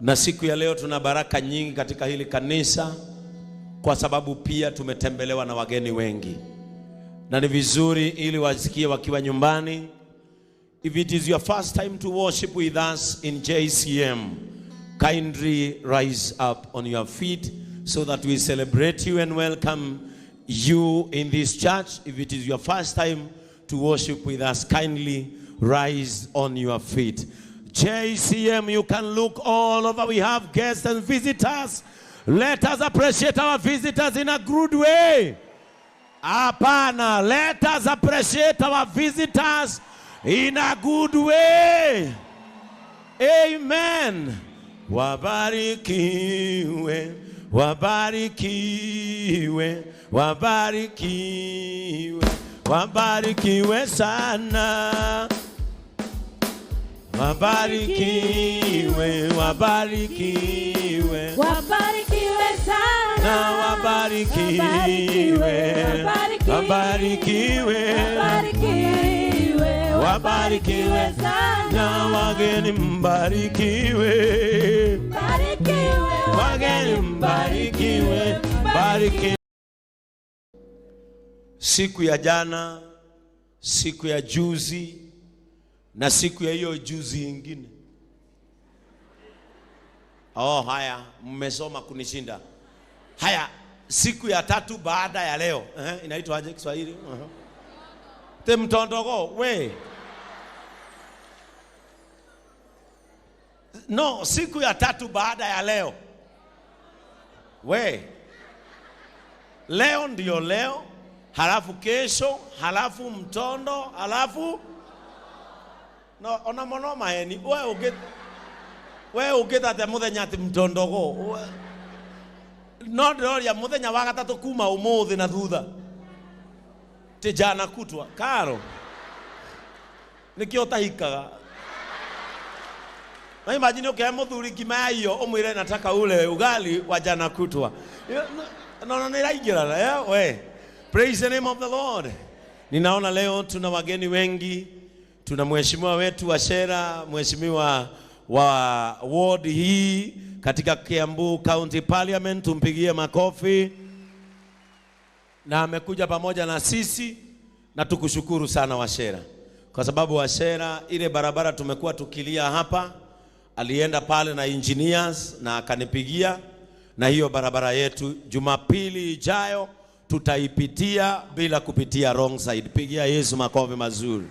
Na siku ya leo tuna baraka nyingi katika hili kanisa kwa sababu pia tumetembelewa na wageni wengi. Na ni vizuri ili wasikie wakiwa nyumbani. If it is your first time to worship with us in JCM, kindly rise up on your feet so that we celebrate you and welcome you in this church. If it is your first time to worship with us, kindly rise on your feet. JCM, you can look all over. We have guests and visitors. Let us appreciate our visitors in a good way. Apana, let us appreciate our visitors in a good way. Amen. Wabarikiwe, wabarikiwe, wabarikiwe, wabarikiwe sana. Wabarikiwe, wabarikiwe, wabarikiwe sana. Wabarikiwe, wabarikiwe, wabarikiwe sana. Wageni mbarikiwe, wageni mbarikiwe, mbarikiwe. Siku ya jana, siku ya juzi, na siku ya hiyo juzi ingine. Oh, haya, mmesoma kunishinda. Haya, siku ya tatu baada ya leo. Inaitwa aje Kiswahili? Temtondogo, we. No, siku ya tatu baada ya leo. We. Leo ndio leo, halafu kesho, halafu mtondo, halafu no, ona mono maheni. We ugeta te muthenya ati mtondogo. No ndoria muthenya wa gatatu kuma umuthi na thutha. Ti jana kutwa. Karo. Nikio tahikaga. Na imagine ukihe muthuri kima hiyo umwire nataka ule ugali wa jana kutwa. No niraingira we. Praise the name of the Lord. Ninaona leo tuna wageni wengi. Tuna mheshimiwa wetu wa Shera, mheshimiwa wa ward hii katika Kiambu County Parliament, tumpigie makofi. Na amekuja pamoja na sisi na tukushukuru sana wa Shera. Kwa sababu wa Shera ile barabara tumekuwa tukilia hapa, alienda pale na engineers na akanipigia, na hiyo barabara yetu Jumapili ijayo tutaipitia bila kupitia wrong side. Pigia Yesu makofi mazuri.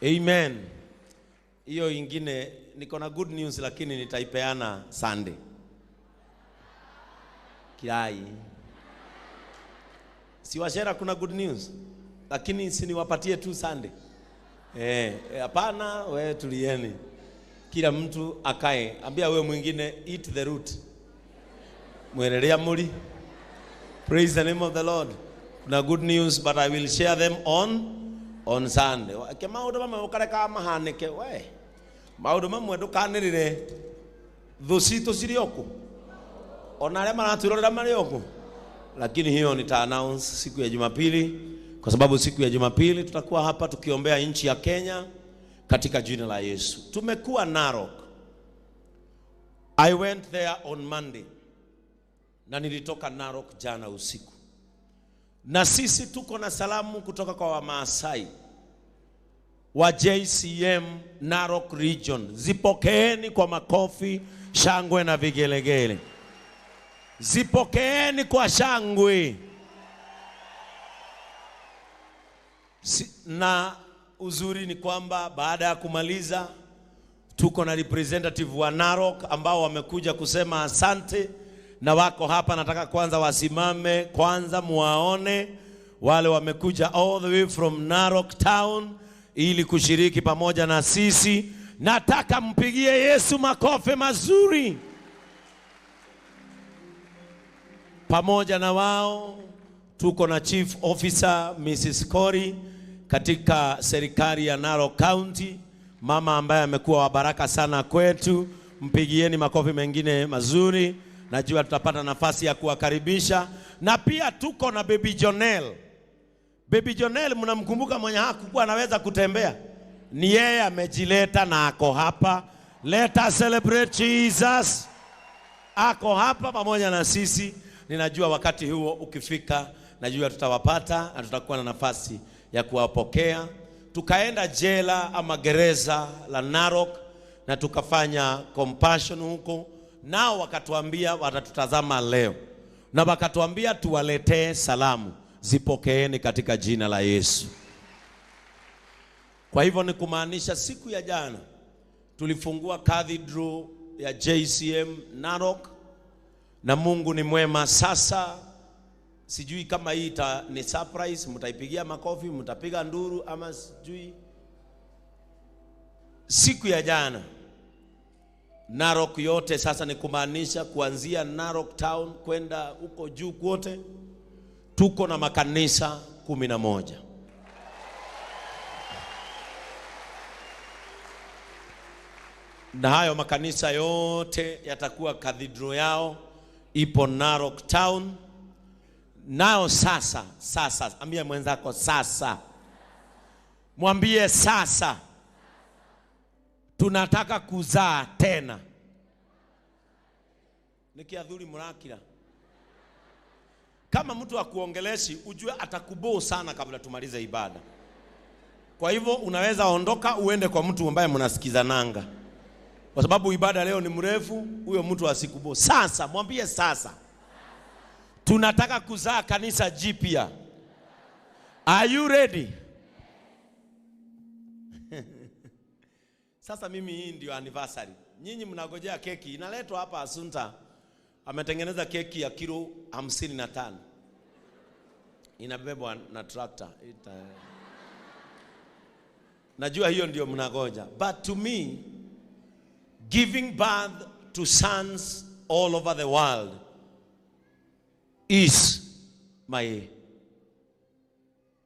Amen. Hiyo ingine niko na good news lakini nitaipeana Sunday. Kiai. Si wa Shera kuna good news lakini siniwapatie tu Sunday. Hapana, we tulieni. Kila mtu akae. Ambia we mwingine eat the root. Mwerelea muri. Praise the name of the Lord. Kuna good news but I will share them on Sunday. Ke maudu mamwe ukareka mahanike we. Maudu mamwe ndukanirire thusito sirioku. Onare maraturorera marioku. Lakini hiyo nita announce siku ya Jumapili, kwa sababu siku ya Jumapili tutakuwa hapa tukiombea nchi ya Kenya katika jina la Yesu. Tumekuwa Narok. I went there on Monday. Na nilitoka Narok jana usiku. Na sisi tuko na salamu kutoka kwa Wamaasai wa JCM Narok region. Zipokeeni kwa makofi, shangwe na vigelegele. Zipokeeni kwa shangwe. Na uzuri ni kwamba baada ya kumaliza tuko na representative wa Narok ambao wamekuja kusema asante. Na wako hapa, nataka kwanza wasimame, kwanza muwaone wale wamekuja all the way from Narok town ili kushiriki pamoja na sisi. Nataka mpigie Yesu makofi mazuri. Pamoja na wao tuko na Chief Officer Mrs. Kori katika serikali ya Narok County, mama ambaye amekuwa wa baraka sana kwetu. Mpigieni makofi mengine mazuri. Najua tutapata nafasi ya kuwakaribisha. Na pia tuko na Baby Jonel. Baby Jonel mnamkumbuka mwenye hakuwa anaweza kutembea? Ni yeye amejileta na ako hapa. Let us celebrate Jesus. Ako hapa pamoja na sisi. Ninajua wakati huo ukifika, najua tutawapata na tutakuwa na nafasi ya kuwapokea. Tukaenda jela ama gereza la Narok na tukafanya compassion huko. Nao wakatuambia watatutazama leo. Na wakatuambia tuwaletee salamu. Zipokeeni katika jina la Yesu. Kwa hivyo ni kumaanisha siku ya jana tulifungua cathedral ya JCM Narok, na Mungu ni mwema. Sasa sijui kama hii ni surprise, mtaipigia makofi, mtapiga nduru ama sijui. Siku ya jana Narok yote, sasa ni kumaanisha kuanzia Narok town kwenda huko juu kwote, tuko na makanisa 11. Na hayo makanisa yote yatakuwa cathedral yao ipo Narok town. Nao sasa ambia mwenzako sasa. Mwambie sasa tunataka kuzaa tena. Nikiadhuri murakira. Kama mtu akuongeleshi ujue atakuboo sana kabla tumalize ibada. Kwa hivyo unaweza ondoka uende kwa mtu ambaye mnasikizananga. Kwa sababu ibada leo ni mrefu, huyo mtu asikuboo. Sasa mwambie sasa tunataka kuzaa kanisa jipya. Are you ready? Sasa mimi hii ndio anniversary. Nyinyi mnagojea keki inaletwa hapa Asunta. Ametengeneza keki ya kilo 55. Inabebwa na tractor. Najua hiyo ndio mnagoja. But to me, giving birth to sons all over the world is my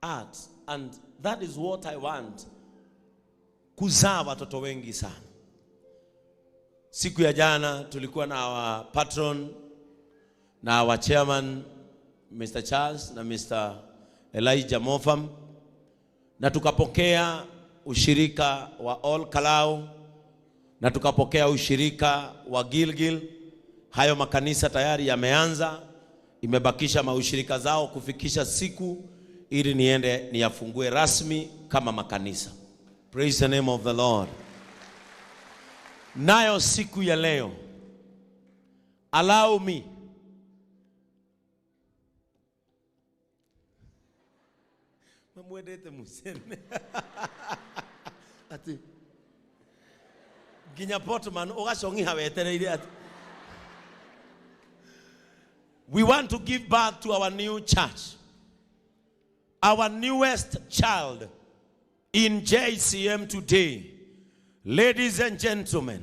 art, and that is what I want. Kuzaa watoto wengi sana. Siku ya jana tulikuwa na our patron na our chairman Mr. Charles na Mr. Elijah Mofam, na tukapokea ushirika wa All Kalau na tukapokea ushirika wa Gilgil. Hayo makanisa tayari yameanza, imebakisha maushirika zao kufikisha siku ili niende niyafungue rasmi kama makanisa. Praise the name of the Lord. Nayo siku ya leo, allow me mamwedete musene ati ginya potman ogashongi hawetereire ati. We want to give birth to our new church, our newest child in JCM today. Ladies and gentlemen,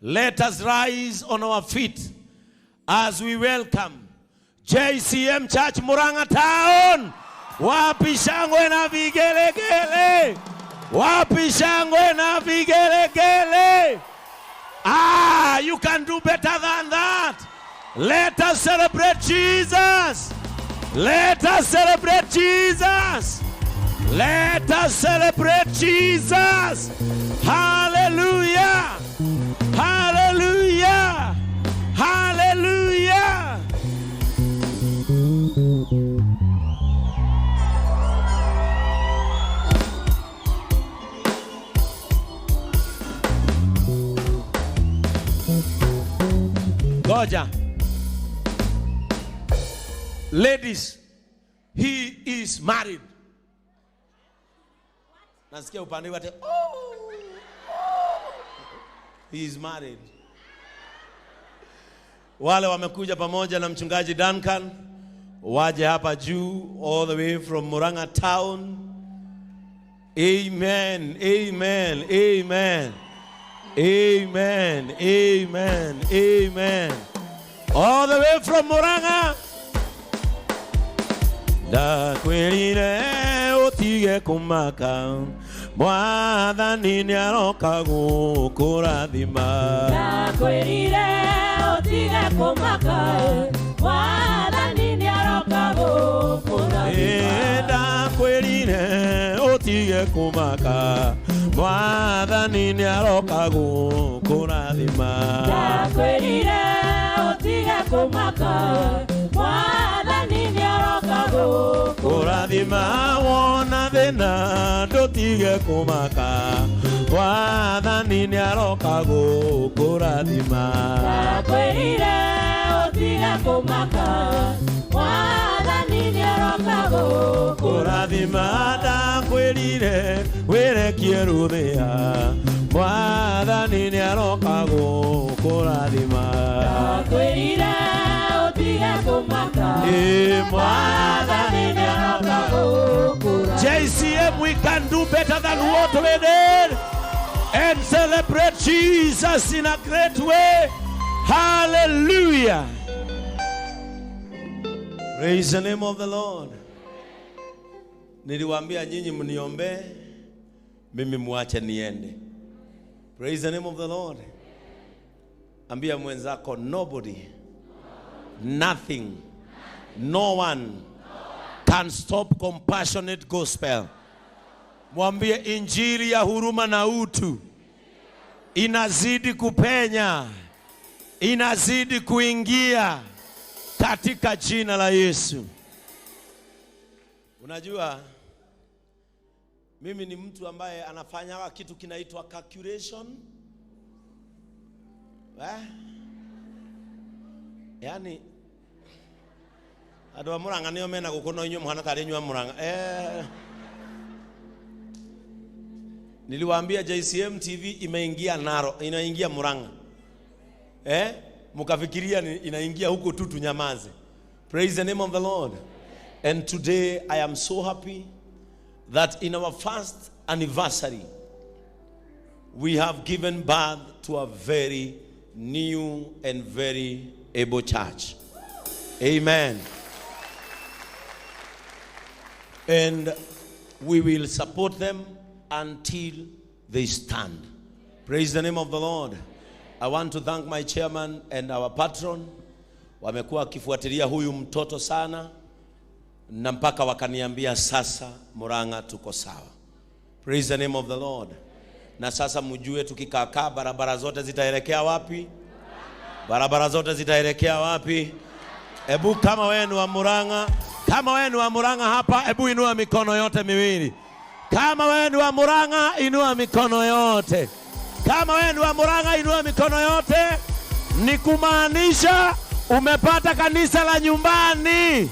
let us rise on our feet as we welcome JCM Church Murang'a Town. Wapi shangwe na vigelegele? Wapi shangwe na vigelegele? You can do better than that. Let us celebrate Jesus. Let us celebrate Jesus. Let us celebrate Jesus. Hallelujah. Hallelujah. Hallelujah. Goja. Ladies, he is married. Nasikia upande wate. He is married. Wale wamekuja pamoja na mchungaji Duncan, waje hapa juu all the way from Murang'a Town. Amen. Amen. Amen. Amen. Amen. Amen. All the way from Murang'a. Da kwelile otige kumaka Mwathani ni aroka gukurathima. Da kwelile otige kumaka Mwathani ni aroka gukurathima. Da kwelile otige kumaka Mwathani nĩaroka gũkũrathima. Ndakwĩrire ũtige kũmaka, Mwathani nĩaroka gũkũrathima. Wona thĩna ndũtige kũmaka, Mwathani nĩaroka gũkũrathima. Ndakwĩrire ũtige kũmaka, Mwathani nĩaroka gũkũrathima. Ndakwĩrire wĩrekie rũthĩa, Mwathani nĩaroka gũkũrathima. Ndakwĩrire ũtige kũmaka, Mwathani nĩaroka gũkũrathima. JCM, we can do better than what we did and celebrate Jesus in a great way. Hallelujah. Praise the name of the Lord. Niliwaambia nyinyi mniombe, mimi muache niende. Praise the name of the Lord. Ambia mwenzako, nobody, nothing, no one can stop compassionate gospel. Mwambie injili ya huruma na utu inazidi kupenya, inazidi kuingia katika jina la Yesu. Unajua mimi ni mtu ambaye anafanya kitu kinaitwa calculation. Yani adwa muranga niyo mena gukono inyo muhana tari nywa muranga. Niliwaambia JCM TV imeingia Naro, inaingia Muranga. Mukafikiria inaingia huko tu tunyamaze. Praise the name of the Lord. And today I am so happy that in our first anniversary we have given birth to a very new and very able church. Amen. And we will support them until they stand. Praise the name of the Lord. I want to thank my chairman and our patron. Wamekuwa kifuatilia huyu mtoto sana na mpaka wakaniambia sasa Muranga tuko sawa. Praise the name of the Lord. Na sasa mjue tukikaa barabara zote zitaelekea wapi? Barabara zote zitaelekea wapi? Ebu kama wewe ni wa Muranga, kama wewe ni wa Muranga hapa, ebu inua mikono yote miwili. Kama wewe ni wa Muranga, inua mikono yote. Kama wewe ni wa Muranga, inua mikono yote. Ni kumaanisha umepata kanisa la nyumbani.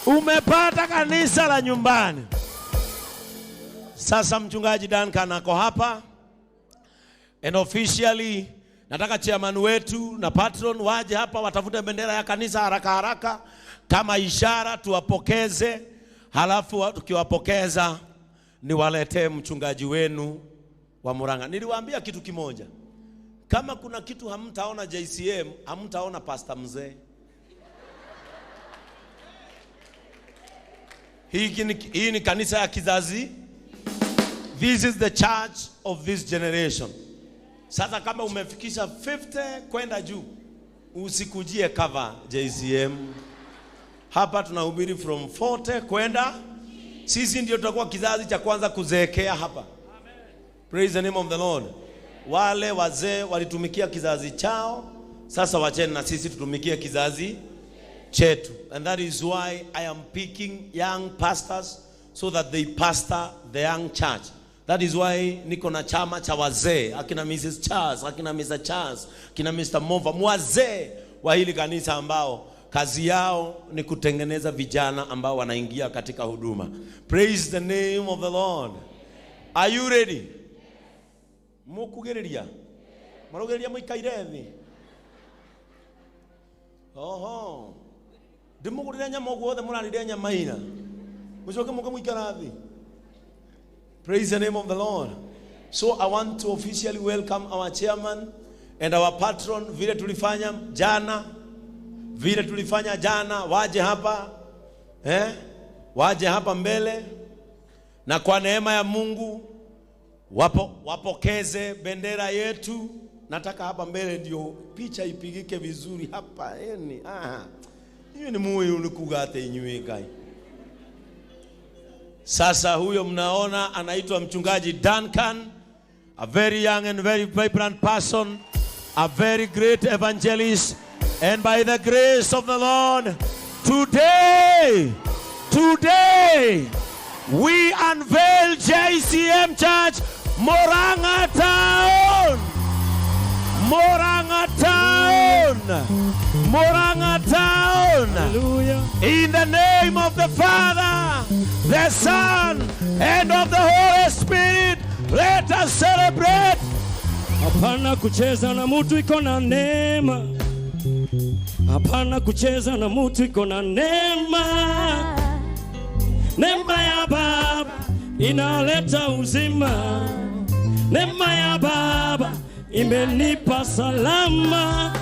Umepata kanisa la nyumbani. Sasa mchungaji Duncan ako hapa. And officially nataka chairman wetu na patron waje hapa watafute bendera ya kanisa haraka haraka kama ishara tuwapokeze. Halafu tukiwapokeza niwaletee mchungaji wenu wa Muranga. Niliwaambia kitu kimoja. Kama kuna kitu hamtaona JCM, hamtaona pastor mzee. Hii ni kanisa ya kizazi. This is the church of this generation. Sasa kama umefikisha 50 kwenda juu, usikujie cover JCM. Hapa tunahubiri from 40 kwenda. Sisi ndio tutakuwa kizazi cha kwanza kuzeekea hapa. Praise the name of the Lord. Wale wazee walitumikia kizazi chao, sasa wacheni na sisi tutumikie kizazi chetu. And that is why I am picking young pastors so that they pastor the young church. That is why niko na chama cha wazee, akina Mrs. Charles, akina Mr. Charles, akina Mr. Mova, wazee wa hili kanisa ambao kazi yao ni kutengeneza vijana ambao wanaingia katika huduma. Praise the name of the Lord. Are you ready? Mukugereria. Marogeria muikairethi. Oho. Dimugurira nyama ogwothe murarire nyama ina. Mucoke mukamwikarathi. Praise the name of the Lord. So I want to officially welcome our chairman and our patron. Vile tulifanya jana, waje hapa. Waje hapa mbele. Na kwa neema ya Mungu wapokeze bendera yetu. Nataka hapa mbele ndio picha ipigike vizuri hapa. Hiyo ni moyo ulikugate inywe gai. Sasa huyo mnaona anaitwa mchungaji Duncan a very young and very vibrant person, a very great evangelist. And by the grace of the Lord, today, we unveil JCM Church, Moranga Town. Hallelujah. In the name of the Father, the Son, and of the Holy Spirit, let us celebrate. Hapana kucheza na mtu iko na neema. Hapana kucheza na mtu iko na neema. Neema ya Baba inaleta uzima. Neema ya Baba imenipa salama.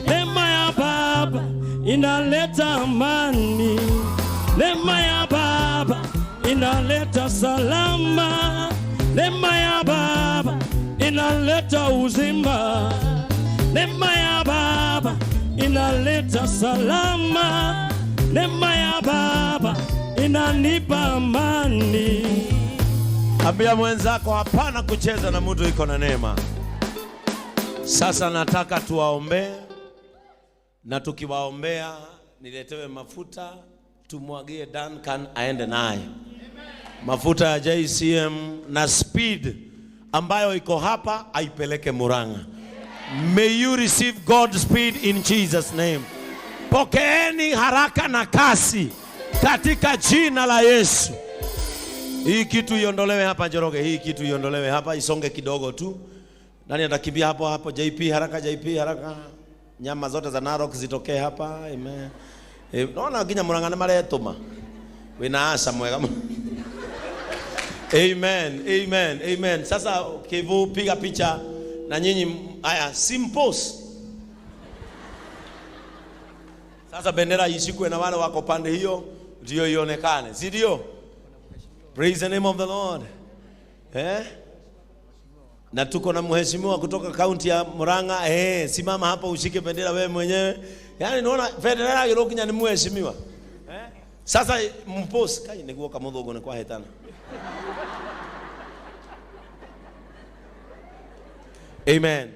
Neema ya Baba inaleta amani. Neema ya Baba inaleta salama. Neema ya Baba inaleta uzima. Neema ya Baba inaleta salama. Neema ya Baba inanipa amani. Ambia mwenzako hapana kucheza na mtu iko na neema. Sasa nataka tuwaombee, na tukiwaombea niletewe mafuta tumwagie Duncan aende naye. Mafuta ya JCM na speed ambayo iko hapa aipeleke Muranga. May you receive God's speed in Jesus name. Pokeeni haraka na kasi katika jina la Yesu. Hii kitu iondolewe hapa Njoroge, hii kitu iondolewe hapa, isonge kidogo tu. Nani atakimbia hapo JP haraka, JP haraka. Nyama zote za Narok zitokee hapa. Amen. Naona kinya Muranga na maretoma. Wina asa mwega. Amen. Sasa Kivu piga picha na nyinyi haya simpos. Sasa bendera ishikwe na wale wako pande hiyo ndio ionekane. Si ndio? Praise the name of the Lord. Na tuko na mheshimiwa kutoka kaunti ya Muranga. Simama hapa ushike bendera wewe mwenyewe. Yaani naona bendera yako kinya ni mheshimiwa. Sasa mpos kai niguo kama mudhogo ni kwa hetana. Amen.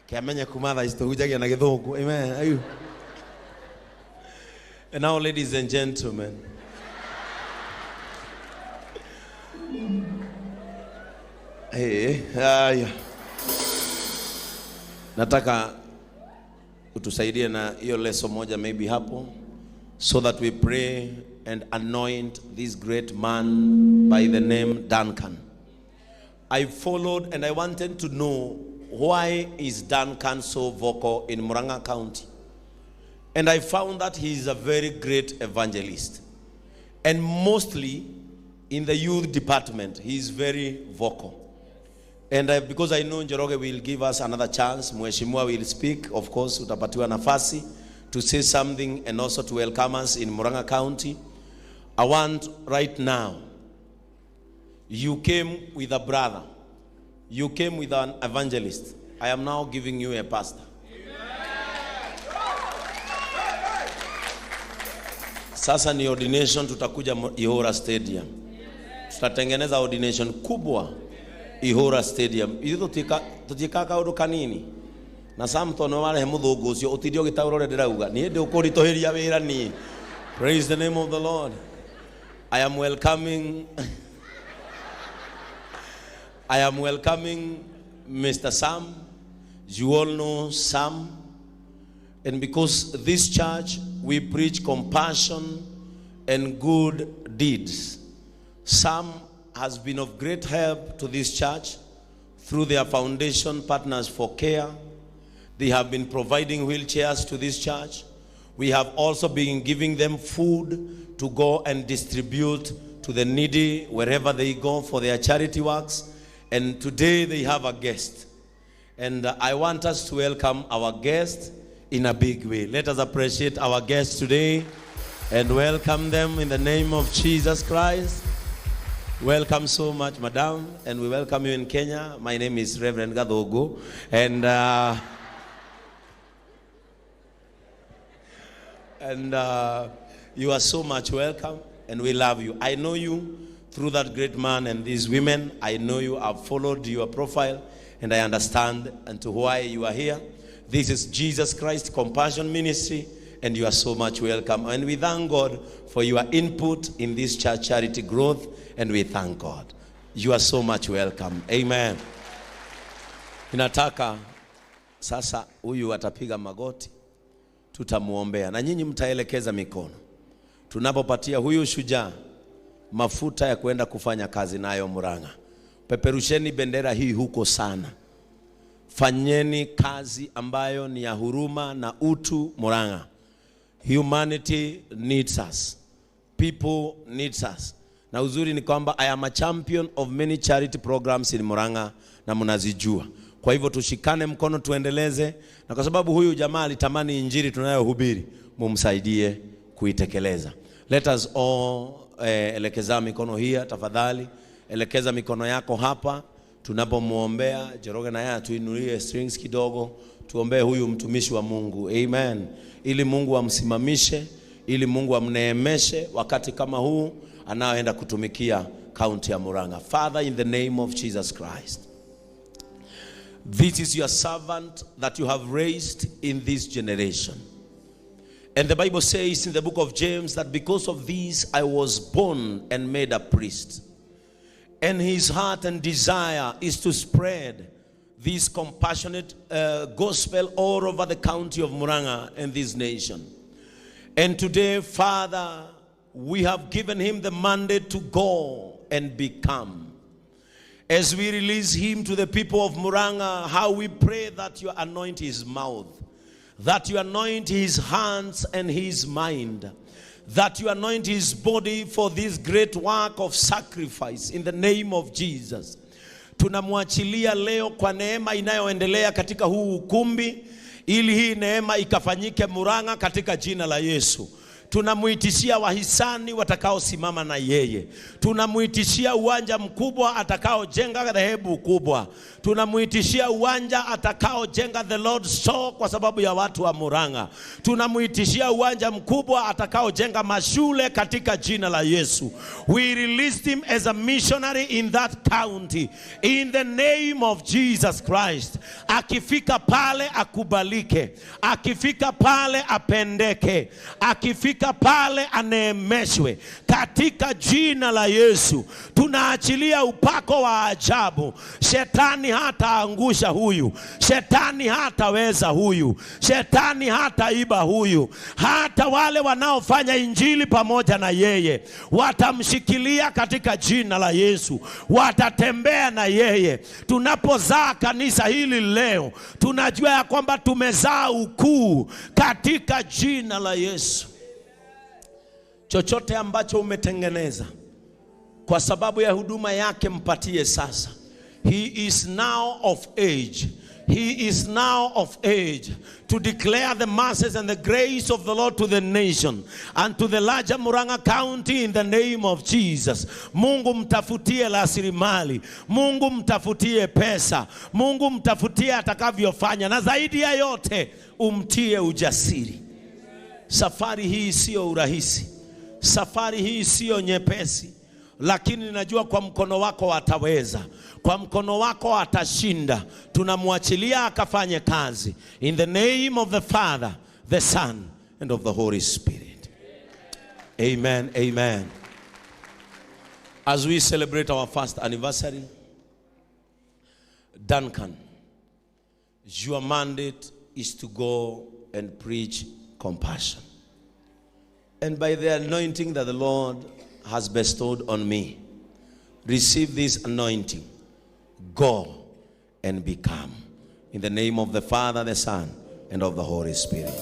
Kiamenya kumadha istohujagia na githungu. Amen. Are you? And now, ladies and gentlemen, nataka utusaidie na hiyo leso moja maybe hapo, so that we pray and anoint this great man by the name Duncan. I followed and I wanted to know, why is Duncan so vocal in Muranga County? And I found that he is a very great evangelist. And mostly in the youth department, he is very vocal. And because I know Njoroge will give us another chance, Mheshimiwa will speak, of course, utapatiwa nafasi to say something and also to welcome us in Muranga County. I want right now, you came with a brother. You came with an evangelist. I am now giving you a pastor. Sasa ni ordination, tutakuja Ihora Stadium. Tutatengeneza ordination kubwa Ihora Stadium. Hizo tutikaka udu kanini. Na samtono wale mudhugu ucio utidio gitaurore ndirauga. Ni ndi ukuritoheria wira ni. Praise the name of the Lord. I am welcoming Mr. Sam. You all know Sam. And because this church, we preach compassion and good deeds. Sam has been of great help to this church through their foundation, Partners for Care. They have been providing wheelchairs to this church. We have also been giving them food to go and distribute to the needy wherever they go for their charity works. And today they have a guest. And I want us to welcome our guest in a big way. Let us appreciate our guests today and welcome them in the name of Jesus Christ. Welcome so much, Madam, and we welcome you in Kenya. My name is Reverend Gadogo, and you are so much welcome, and we love you. I know you through that great man and these women. I know you have followed your profile, and I understand and to why you are here. This is Jesus Christ Compassion Ministry, and you are so much welcome. And we thank God for your input in this church charity growth, and we thank God. You are so much welcome. Amen. Ninataka sasa huyu atapiga magoti, tutamuombea na nyinyi mtaelekeza mikono. Tunapopatia huyu shujaa mafuta ya kwenda kufanya kazi nayo Murang'a. Peperusheni bendera hii huko sana. Fanyeni kazi ambayo ni ya huruma na utu Murang'a. Humanity needs us. People needs us. Na uzuri ni kwamba I am a champion of many charity programs in Murang'a na mnazijua. Kwa hivyo tushikane mkono tuendeleze, na kwa sababu huyu jamaa alitamani injili tunayohubiri, mumsaidie kuitekeleza. Let us all elekeza mikono hii tafadhali. Elekeza mikono yako hapa tunapomuombea. Jeroge na yeye tuinulie strings kidogo, tuombee huyu mtumishi wa Mungu. Amen. Ili Mungu amsimamishe, ili Mungu amneemeshe wakati kama huu anaoenda kutumikia kaunti ya Murang'a. Father, in the name of Jesus Christ, this is your servant that you have raised in this generation. And the Bible says in the book of James that because of this I was born and made a priest. And his heart and desire is to spread this compassionate gospel all over the county of Murang'a and this nation. And today, Father, we have given him the mandate to go and become. As we release him to the people of Murang'a, how we pray that you anoint his mouth, that you anoint his hands and his mind, that you anoint his body for this great work of sacrifice in the name of Jesus. Tunamwachilia leo kwa neema inayoendelea katika huu ukumbi, ili hii neema ikafanyike Murang'a katika jina la Yesu. Tunamuitishia wahisani watakao simama na yeye. Tunamuitishia uwanja mkubwa atakao jenga dhehebu kubwa. Tunamuitishia uwanja atakao jenga the Lord's Store kwa sababu ya watu wa Murang'a. Tunamuitishia uwanja mkubwa atakao jenga mashule katika jina la Yesu. We released him as a missionary in that county in the name of Jesus Christ. Akifika pale akubalike, akifika pale apendeke, akifika pale aneemeshwe katika jina la Yesu. Tunaachilia upako wa ajabu. Shetani hataangusha huyu, shetani hataweza huyu, shetani hataiba huyu. Hata wale wanaofanya injili pamoja na yeye watamshikilia katika jina la Yesu, watatembea na yeye. Tunapozaa kanisa hili leo, tunajua ya kwamba tumezaa ukuu katika jina la Yesu. Chochote ambacho umetengeneza kwa sababu ya huduma yake mpatie sasa. He is now of age. He is now of age to declare the masses and the grace of the Lord to the nation and to the larger Murang'a County in the name of Jesus. Mungu mtafutie rasilimali, Mungu mtafutie pesa, Mungu mtafutie atakavyofanya, na zaidi ya yote umtie ujasiri. Safari hii sio urahisi. Safari hii sio nyepesi, lakini ninajua kwa mkono wako ataweza, kwa mkono wako atashinda. Tunamwachilia akafanye kazi in the name of the Father, the Son and of the Holy Spirit. Amen. Amen. As we celebrate our first anniversary, Duncan, your mandate is to go and preach compassion. And by the anointing that the Lord has bestowed on me, receive this anointing. Go and become. In the name of the Father, the Son, and of the Holy Spirit.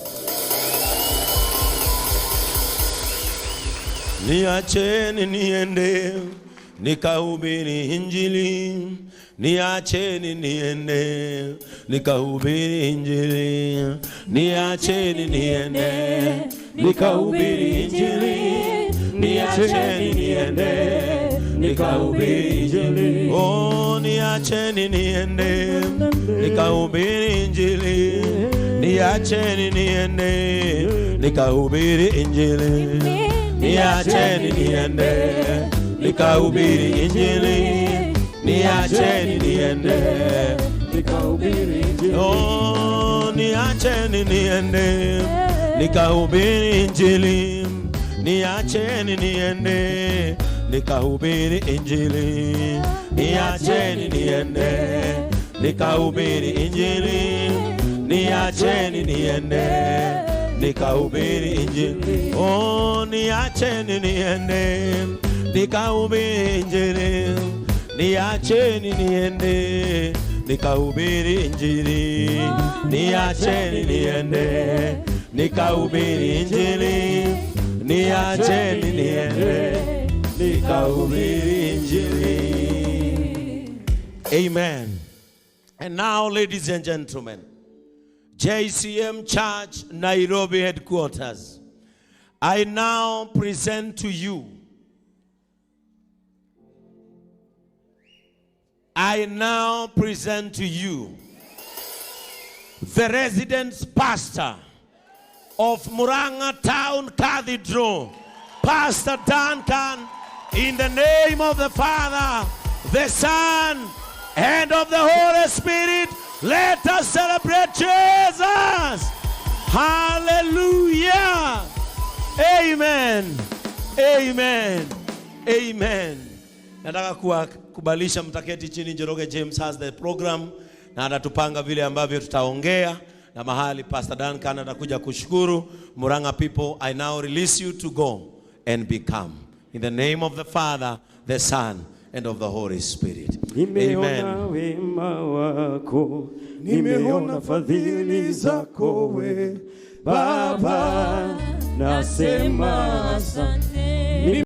Niacheni niende nikahubiri injili. Niacheni niende nikahubiri injili. Niacheni niende nikahubiri injili. Niacheni niende nikahubiri injili. Oh, niacheni niende nikahubiri injili. Niacheni niende nikahubiri injili. Niacheni niende nikahubiri injili. Niacheni niende, nikahubiri injili. Oh, niacheni niende, nikahubiri injili. Niacheni niende, nikahubiri injili. Niacheni niende, nikahubiri injili. Niacheni niende, nikahubiri injili. Oh, niacheni niende, nikahubiri injili. Niacheni niende, nikahubiri injili. Niacheni niende, nikahubiri injili. Niacheni niende, nikahubiri injili. Amen. And now, ladies and gentlemen, JCM Church, Nairobi headquarters, I now present to you the residence pastor of Murang'a Town Cathedral, Pastor Duncan, in the name of the Father, the Son, and of the Holy Spirit. Let us celebrate Jesus. Hallelujah. Amen. Amen. Amen. Nataka kubalisha mtaketi chini. Njoroge James has the program na atatupanga vile ambavyo tutaongea na mahali Pastor Duncan atakuja kushukuru. Murang'a people, I now release you to go and become. In the name of the Father, the Son, and of the Holy Spirit. Nimeona wema wako, nimeona fadhili zako we Baba, nasema asante.